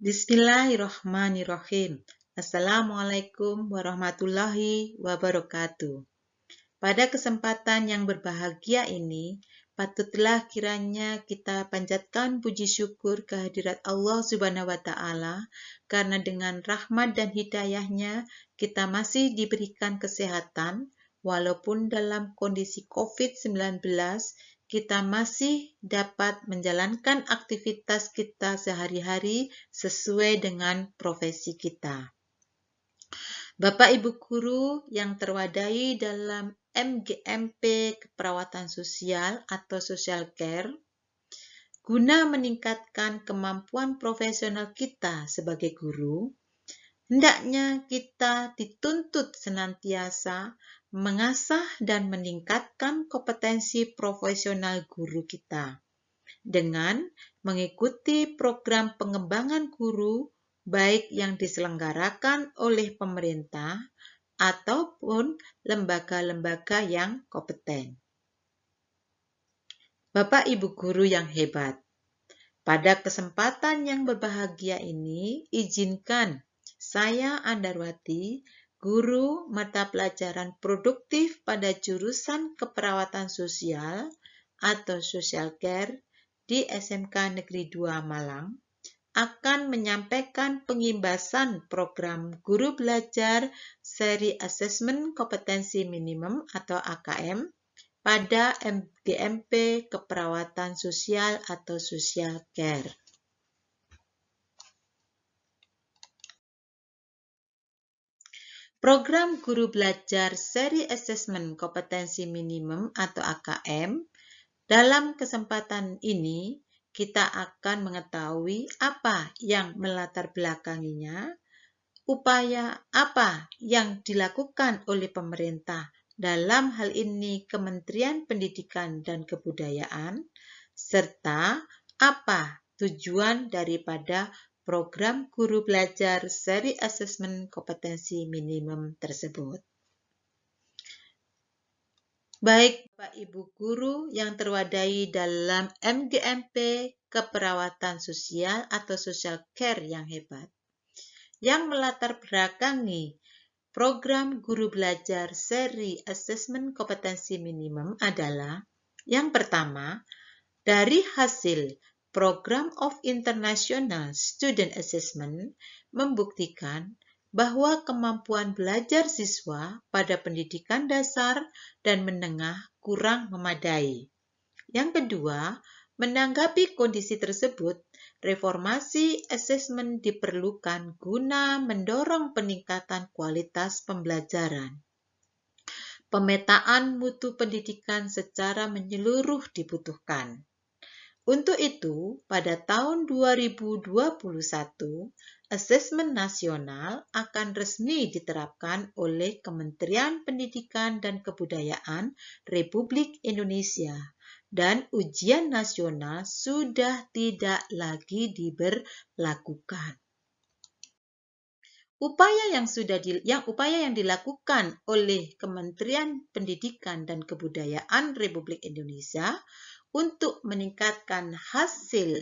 Bismillahirrahmanirrahim. Assalamualaikum warahmatullahi wabarakatuh. Pada kesempatan yang berbahagia ini, patutlah kiranya kita panjatkan puji syukur kehadirat Allah Subhanahu wa Ta'ala, karena dengan rahmat dan hidayahnya kita masih diberikan kesehatan, walaupun dalam kondisi COVID-19 kita masih dapat menjalankan aktivitas kita sehari-hari sesuai dengan profesi kita. Bapak Ibu guru yang terwadai dalam MGMP Keperawatan Sosial atau Social Care, guna meningkatkan kemampuan profesional kita sebagai guru, hendaknya kita dituntut senantiasa mengasah dan meningkatkan kompetensi profesional guru kita dengan mengikuti program pengembangan guru baik yang diselenggarakan oleh pemerintah ataupun lembaga-lembaga yang kompeten. Bapak Ibu guru yang hebat, pada kesempatan yang berbahagia ini, izinkan saya Andarwati, guru mata pelajaran produktif pada jurusan keperawatan sosial atau social care di SMK Negeri 2 Malang, akan menyampaikan pengimbasan program guru belajar seri asesmen kompetensi minimum atau AKM pada MGMP Keperawatan Sosial atau Social Care. Program guru belajar seri asesmen kompetensi minimum atau AKM, dalam kesempatan ini kita akan mengetahui apa yang melatar belakanginya, upaya apa yang dilakukan oleh pemerintah, dalam hal ini Kementerian Pendidikan dan Kebudayaan, serta apa tujuan daripada program guru belajar seri asesmen kompetensi minimum tersebut. Baik Bapak Ibu guru yang terwadai dalam MGMP Keperawatan Sosial atau Social Care yang hebat, yang melatar belakangi program guru belajar seri asesmen kompetensi minimum adalah yang pertama, dari hasil Program of International Student Assessment membuktikan bahwa kemampuan belajar siswa pada pendidikan dasar dan menengah kurang memadai. Yang kedua, menanggapi kondisi tersebut, reformasi asesmen diperlukan guna mendorong peningkatan kualitas pembelajaran. Pemetaan mutu pendidikan secara menyeluruh dibutuhkan. Untuk itu, pada tahun 2021, asesmen nasional akan resmi diterapkan oleh Kementerian Pendidikan dan Kebudayaan Republik Indonesia, dan ujian nasional sudah tidak lagi diberlakukan. Upaya yang dilakukan oleh Kementerian Pendidikan dan Kebudayaan Republik Indonesia untuk meningkatkan hasil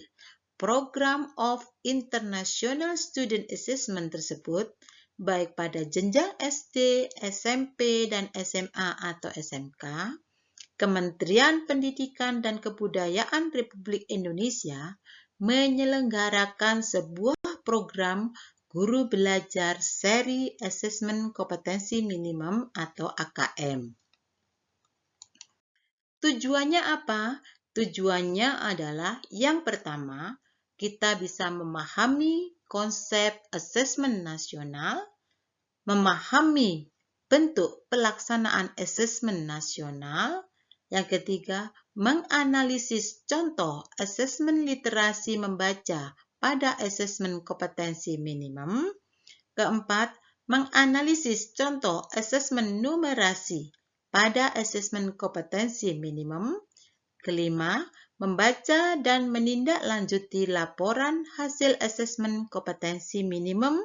Program of International Student Assessment tersebut, baik pada jenjang SD, SMP, dan SMA atau SMK, Kementerian Pendidikan dan Kebudayaan Republik Indonesia menyelenggarakan sebuah program guru belajar seri asesmen kompetensi minimum atau AKM. Tujuannya apa? Tujuannya adalah yang pertama, kita bisa memahami konsep asesmen nasional, memahami bentuk pelaksanaan asesmen nasional. Yang ketiga, menganalisis contoh asesmen literasi membaca pada asesmen kompetensi minimum. Keempat, menganalisis contoh asesmen numerasi pada asesmen kompetensi minimum. Kelima, membaca dan menindaklanjuti laporan hasil asesmen kompetensi minimum.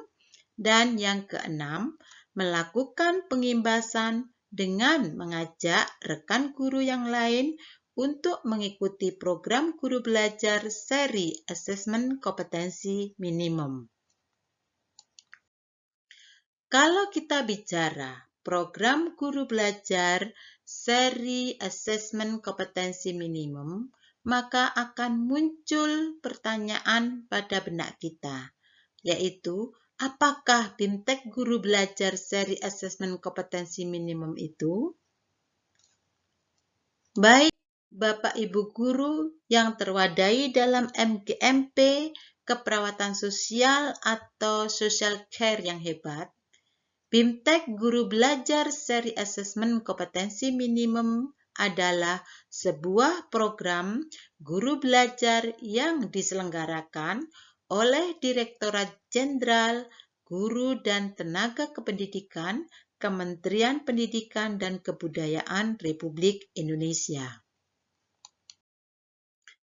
Dan yang keenam, melakukan pengimbasan dengan mengajak rekan guru yang lain untuk mengikuti program guru belajar seri asesmen kompetensi minimum. Kalau kita bicara program guru belajar seri asesmen kompetensi minimum, maka akan muncul pertanyaan pada benak kita, yaitu apakah BIMTEK guru belajar seri asesmen kompetensi minimum itu? Baik Bapak Ibu guru yang terwadai dalam MGMP, keperawatan sosial atau social care yang hebat, BIMTEK guru belajar seri asesmen kompetensi minimum adalah sebuah program guru belajar yang diselenggarakan oleh Direktorat Jenderal Guru dan Tenaga Kependidikan Kementerian Pendidikan dan Kebudayaan Republik Indonesia.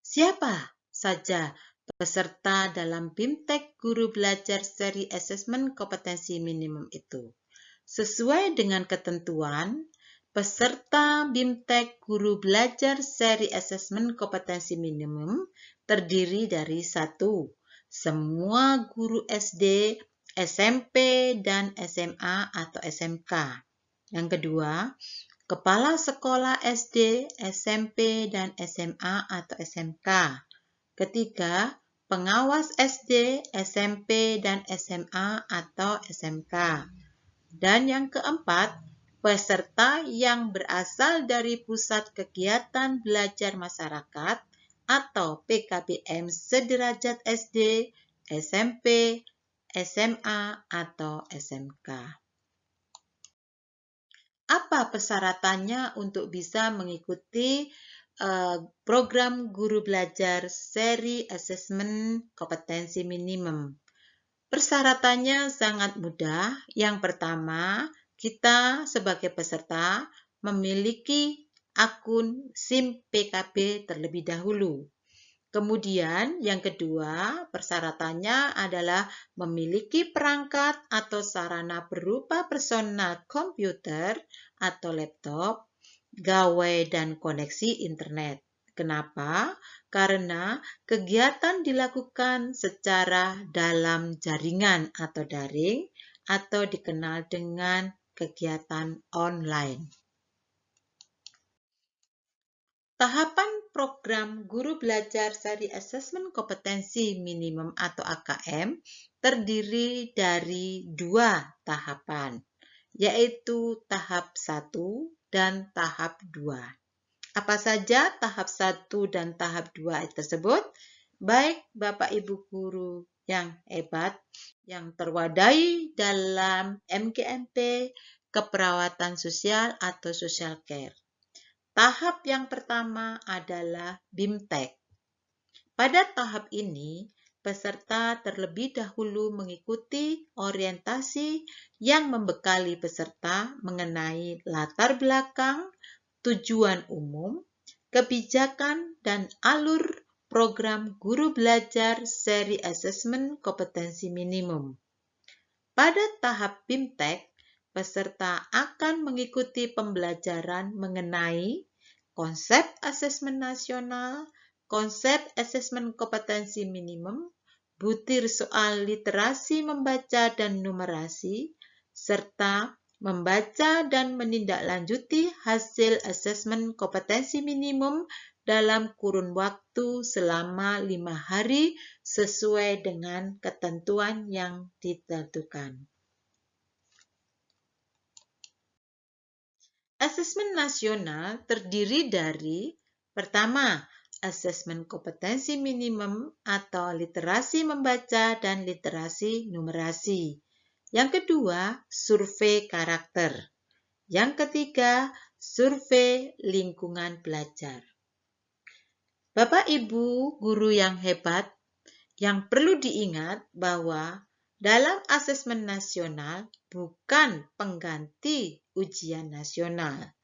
Siapa saja peserta dalam BIMTEK guru belajar seri asesmen kompetensi minimum itu? Sesuai dengan ketentuan, peserta BIMTEK guru belajar seri asesmen kompetensi minimum terdiri dari 1. Semua guru SD, SMP, dan SMA atau SMK. Yang kedua, kepala sekolah SD, SMP, dan SMA atau SMK. Ketiga, pengawas SD, SMP, dan SMA atau SMK. Dan yang keempat, peserta yang berasal dari Pusat Kegiatan Belajar Masyarakat atau PKBM sederajat SD, SMP, SMA, atau SMK. Apa persyaratannya untuk bisa mengikuti program guru belajar seri asesmen kompetensi minimum? Persyaratannya sangat mudah. Yang pertama, kita sebagai peserta memiliki akun SIM PKB terlebih dahulu. Kemudian yang kedua, persyaratannya adalah memiliki perangkat atau sarana berupa personal komputer atau laptop, gawai dan koneksi internet. Kenapa? Karena kegiatan dilakukan secara dalam jaringan atau daring atau dikenal dengan kegiatan online. Tahapan program guru belajar seri asesmen kompetensi minimum atau AKM terdiri dari 2 tahapan, yaitu tahap 1 dan tahap 2. Apa saja tahap 1 dan tahap 2 tersebut? Baik Bapak Ibu guru yang hebat, yang terwadai dalam MGMP, keperawatan sosial atau social care. Tahap yang pertama adalah BIMTEK. Pada tahap ini, peserta terlebih dahulu mengikuti orientasi yang membekali peserta mengenai latar belakang, tujuan umum, kebijakan, dan alur program guru belajar seri asesmen kompetensi minimum. Pada tahap BIMTEK, peserta akan mengikuti pembelajaran mengenai konsep asesmen nasional, konsep asesmen kompetensi minimum, butir soal literasi membaca dan numerasi, serta membaca dan menindaklanjuti hasil asesmen kompetensi minimum dalam kurun waktu selama 5 hari sesuai dengan ketentuan yang ditentukan. Asesmen nasional terdiri dari pertama, asesmen kompetensi minimum atau literasi membaca dan literasi numerasi. Yang kedua, survei karakter. Yang ketiga, survei lingkungan belajar. Bapak Ibu guru yang hebat, yang perlu diingat bahwa dalam asesmen nasional bukan pengganti ujian nasional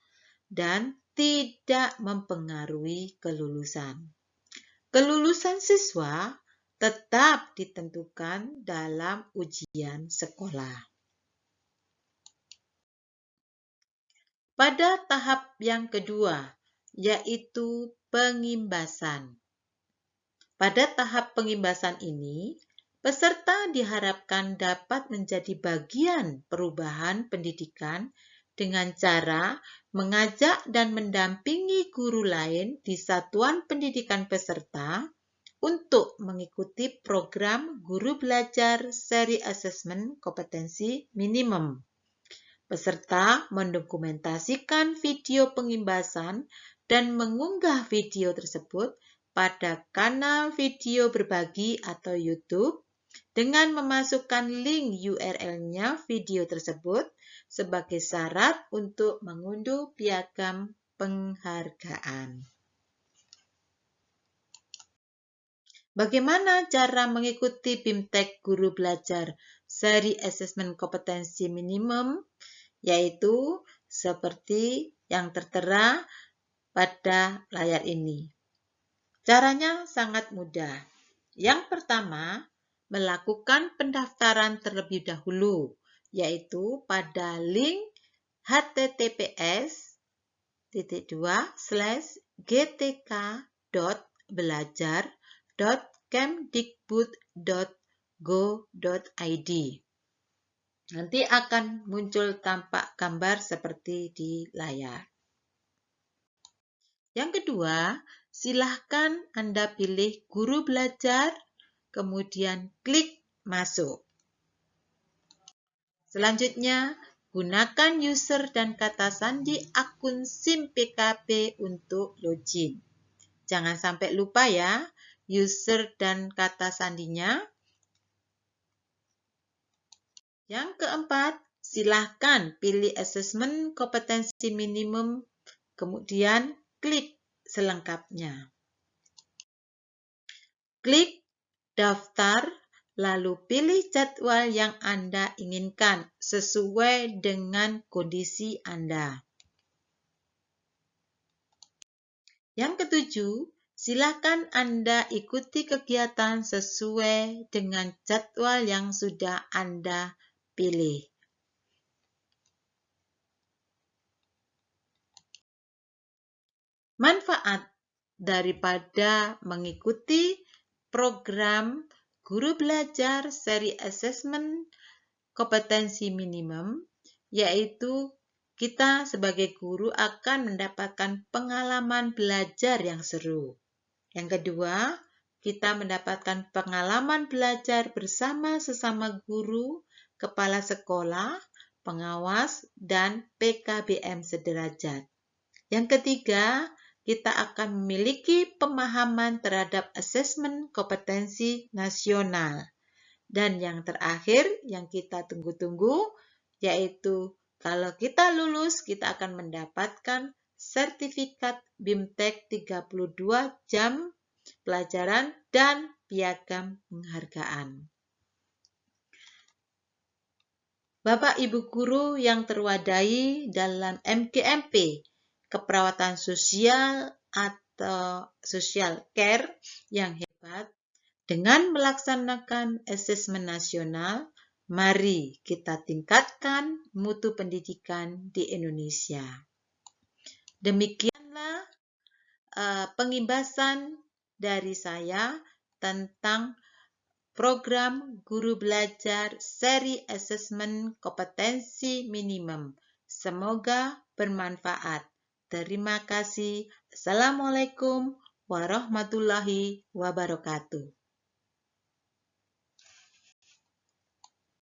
dan tidak mempengaruhi kelulusan. Kelulusan siswa tetap ditentukan dalam ujian sekolah. Pada tahap yang kedua, yaitu pengimbasan. Pada tahap pengimbasan ini, peserta diharapkan dapat menjadi bagian perubahan pendidikan dengan cara mengajak dan mendampingi guru lain di satuan pendidikan peserta untuk mengikuti program guru belajar seri asesmen kompetensi minimum. Peserta mendokumentasikan video pengimbasan dan mengunggah video tersebut pada kanal video berbagi atau YouTube dengan memasukkan link URL-nya video tersebut sebagai syarat untuk mengunduh piagam penghargaan. Bagaimana cara mengikuti BIMTEK Guru Belajar Seri Asesmen Kompetensi Minimum? Yaitu seperti yang tertera pada layar ini. Caranya sangat mudah. Yang pertama, melakukan pendaftaran terlebih dahulu, yaitu pada link https://gtk.belajar.kemdikbud.go.id. Nanti akan muncul tampak gambar seperti di layar. Yang kedua, silahkan Anda pilih guru belajar, kemudian klik masuk. Selanjutnya, gunakan user dan kata sandi akun SIM PKB untuk login. Jangan sampai lupa ya, user dan kata sandinya. Yang keempat, silahkan pilih asesmen kompetensi minimum, kemudian klik selengkapnya. Klik daftar, lalu pilih jadwal yang Anda inginkan sesuai dengan kondisi Anda. Yang ketujuh, silakan Anda ikuti kegiatan sesuai dengan jadwal yang sudah Anda pilih. Manfaat daripada mengikuti program guru belajar seri asesmen kompetensi minimum, yaitu kita sebagai guru akan mendapatkan pengalaman belajar yang seru. Yang kedua, kita mendapatkan pengalaman belajar bersama sesama guru, kepala sekolah, pengawas, dan PKBM sederajat. Yang ketiga, kita akan memiliki pemahaman terhadap asesmen kompetensi nasional. Dan yang terakhir, yang kita tunggu-tunggu, yaitu kalau kita lulus, kita akan mendapatkan sertifikat BIMTEK 32 jam pelajaran dan piagam penghargaan. Bapak Ibu guru yang terwadahi dalam MGMP, keperawatan sosial atau social care yang hebat, dengan melaksanakan asesmen nasional, mari kita tingkatkan mutu pendidikan di Indonesia. Demikianlah pengimbasan dari saya tentang program guru belajar seri asesmen kompetensi minimum. Semoga bermanfaat. Terima kasih. Assalamualaikum warahmatullahi wabarakatuh.